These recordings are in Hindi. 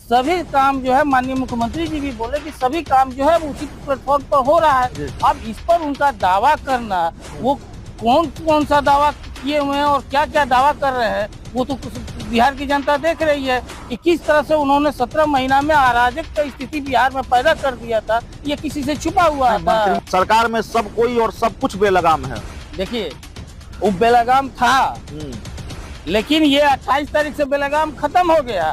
सभी काम जो है माननीय मुख्यमंत्री जी भी बोले कि सभी काम जो है उचित प्लेटफॉर्म पर हो रहा है। अब इस पर उनका दावा करना, वो कौन कौन सा दावा किए हुए हैं और क्या क्या दावा कर रहे हैं, वो तो बिहार की जनता देख रही है कि किस तरह से उन्होंने 17 महीना में अराजक का स्थिति बिहार में पैदा कर दिया था। ये किसी से छुपा हुआ था। सरकार में सब कोई और सब कुछ बेलगाम है। देखिए, वो बेलगाम था, लेकिन ये 28 तारीख से बेलगाम खत्म हो गया।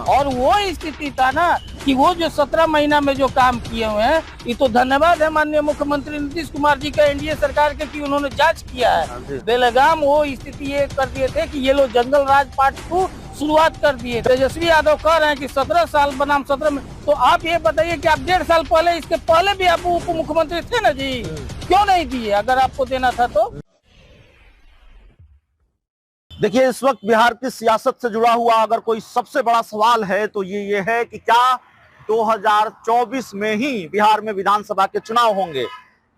और वो स्थिति था ना कि वो जो 17 महीना में जो काम किए हुए हैं, ये तो धन्यवाद है माननीय मुख्यमंत्री नीतीश कुमार जी का, एनडीए सरकार के, कि उन्होंने जांच किया है। बेलगाम वो स्थिति ये कर दिए थे कि ये लोग जंगल राज पार्ट 2 शुरुआत कर दिए। तेजस्वी यादव कह रहे हैं कि 17 साल बनाम 17 में, तो आप ये बताइए कि आप 1.5 साल पहले, इसके पहले भी आप उप मुख्यमंत्री थे ना जी, क्यों नहीं दिए अगर आपको देना था तो? देखिए, इस वक्त बिहार की सियासत से जुड़ा हुआ अगर कोई सबसे बड़ा सवाल है तो ये है कि क्या 2024 में ही बिहार में विधानसभा के चुनाव होंगे।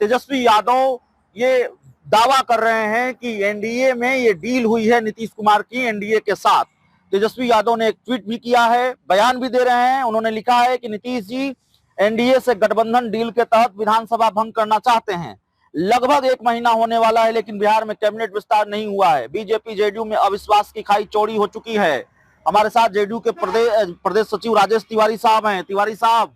तेजस्वी यादव ये दावा कर रहे हैं कि एनडीए में ये डील हुई है नीतीश कुमार की एनडीए के साथ। तेजस्वी यादव ने एक ट्वीट भी किया है, बयान भी दे रहे हैं। उन्होंने लिखा है कि नीतीश जी एनडीए से गठबंधन डील के तहत विधानसभा भंग करना चाहते हैं। लगभग 1 महीना होने वाला है, लेकिन बिहार में कैबिनेट विस्तार नहीं हुआ है। बीजेपी जेडीयू में अविश्वास की खाई चौड़ी हो चुकी है। हमारे साथ जेडीयू के प्रदेश सचिव राजेश तिवारी साहब हैं। तिवारी साहब,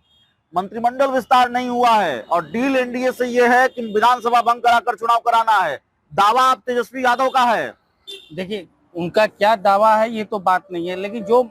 मंत्रिमंडल विस्तार नहीं हुआ है और डील एनडीए से ये है कि विधानसभा भंग कराकर चुनाव कराना है। दावा आप तेजस्वी यादव का है। देखिए, उनका क्या दावा है ये तो बात नहीं है, लेकिन जो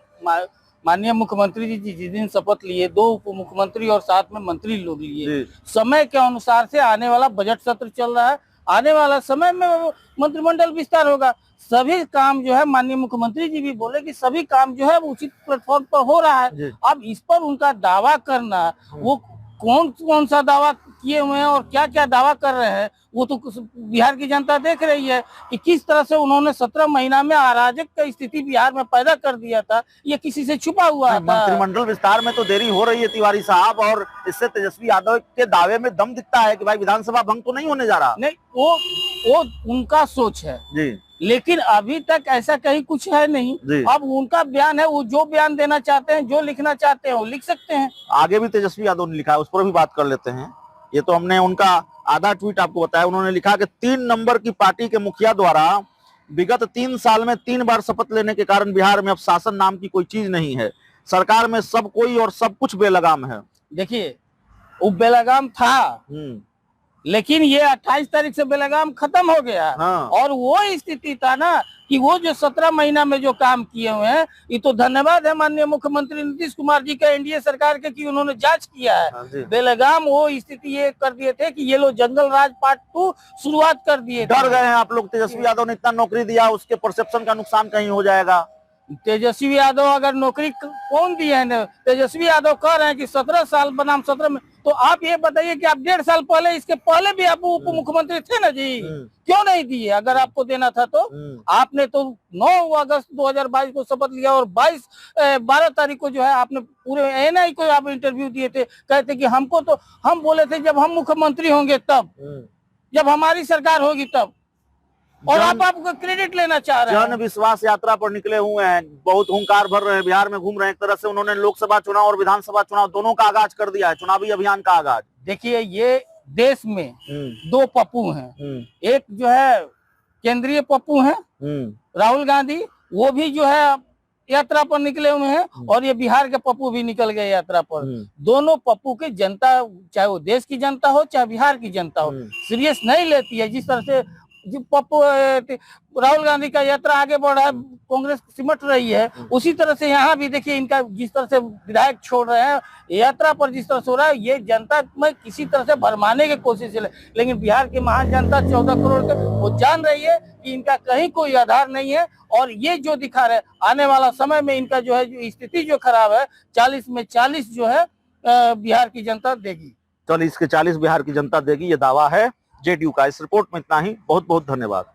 माननीय मुख्यमंत्री जी जिस दिन शपथ लिए, 2 उप मुख्यमंत्री और साथ में मंत्री लोग लिए, समय के अनुसार से आने वाला बजट सत्र चल रहा है, आने वाला समय में मंत्रिमंडल विस्तार होगा। सभी काम जो है माननीय मुख्यमंत्री जी भी बोले कि सभी काम जो है उचित प्लेटफॉर्म पर हो रहा है। अब इस पर उनका दावा करना, वो कौन कौन सा दावा किए हुए हैं और क्या क्या दावा कर रहे हैं, वो तो बिहार की जनता देख रही है कि किस तरह से उन्होंने 17 महीना में अराजक का स्थिति बिहार में पैदा कर दिया था। ये किसी से छुपा हुआ था। मंत्रिमंडल विस्तार में तो देरी हो रही है तिवारी साहब, और इससे तेजस्वी यादव के दावे में दम दिखता है कि भाई विधानसभा भंग तो नहीं होने जा रहा। नहीं, वो उनका सोच है जी, लेकिन अभी तक ऐसा कहीं कुछ है नहीं। अब उनका बयान है, वो जो बयान देना चाहते हैं, जो लिखना चाहते हैं वो लिख सकते हैं। आगे भी तेजस्वी यादव ने लिखा है, उस पर भी बात कर लेते हैं। ये तो हमने उनका आधा ट्वीट आपको बताया। उन्होंने लिखा कि 3 नंबर की पार्टी के मुखिया द्वारा विगत 3 साल में 3 बार शपथ लेने के कारण बिहार में अब शासन नाम की कोई चीज नहीं है। सरकार में सब कोई और सब कुछ बेलगाम है। देखिए, वो बेलगाम था, लेकिन ये 28 तारीख से बेलगाम खत्म हो गया। और वो स्थिति था ना कि वो जो 17 महीना में जो काम किए हुए हैं, ये तो धन्यवाद है माननीय मुख्यमंत्री नीतीश कुमार जी का, एनडीए सरकार के, कि उन्होंने जांच किया है। बेलगाम वो स्थिति ये कर दिए थे कि ये लोग जंगल राज पार्ट 2 शुरुआत कर दिए। डर गए हैं आप लोग, तेजस्वी यादव ने इतना नौकरी दिया, उसके परसेप्शन का नुकसान कहीं हो जाएगा। तेजस्वी यादव अगर नौकरी कौन दी है? तेजस्वी यादव कह रहे हैं कि 17 साल बनाम 17 में, तो आप ये बताइए कि आप 1.5 साल पहले, इसके पहले भी आप उप मुख्यमंत्री थे ना जी, क्यों नहीं दिए अगर आपको देना था तो? आपने तो 9 अगस्त 2022 को शपथ लिया और 12 तारीख को जो है आपने पूरे एएनआई को आप इंटरव्यू दिए थे, कहते कि हमको तो, हम बोले थे जब हम मुख्यमंत्री होंगे तब, जब हमारी सरकार होगी तब, और आप आपको क्रेडिट लेना चाह रहे हैं। जन विश्वास यात्रा पर निकले हुए हैं, बहुत हुंकार भर रहे हैं, बिहार में घूम रहे हैं। एक तरह से उन्होंने लोकसभा चुनाव और विधानसभा चुनाव दोनों का आगाज कर दिया है, चुनावी अभियान का आगाज। देखिए, ये देश में 2 पप्पू हैं। एक जो है केंद्रीय पप्पू हैं राहुल गांधी, वो भी जो है यात्रा पर निकले हुए हैं, और ये बिहार के पप्पू भी निकल गए यात्रा पर। दोनों पप्पू की जनता, चाहे वो देश की जनता हो चाहे बिहार की जनता हो, सीरियस नहीं लेती है। जिस तरह से पप्पू राहुल गांधी का यात्रा आगे बढ़ रहा है, कांग्रेस सिमट रही है, उसी तरह से यहाँ भी देखिए इनका जिस तरह से विधायक छोड़ रहे हैं यात्रा पर, जिस तरह से हो रहा है, ये जनता में किसी तरह से भरमाने की कोशिश है। लेकिन बिहार की महान जनता 14 करोड़ के, वो जान रही है कि इनका कहीं कोई आधार नहीं है। और ये जो दिखा रहे, आने वाला समय में इनका जो है, जो स्थिति जो खराब है, 40 में 40 जो है बिहार की जनता देगी। 40 के 40 बिहार की जनता देगी, ये दावा है जेडीयू का। इस रिपोर्ट में इतना ही, बहुत बहुत धन्यवाद।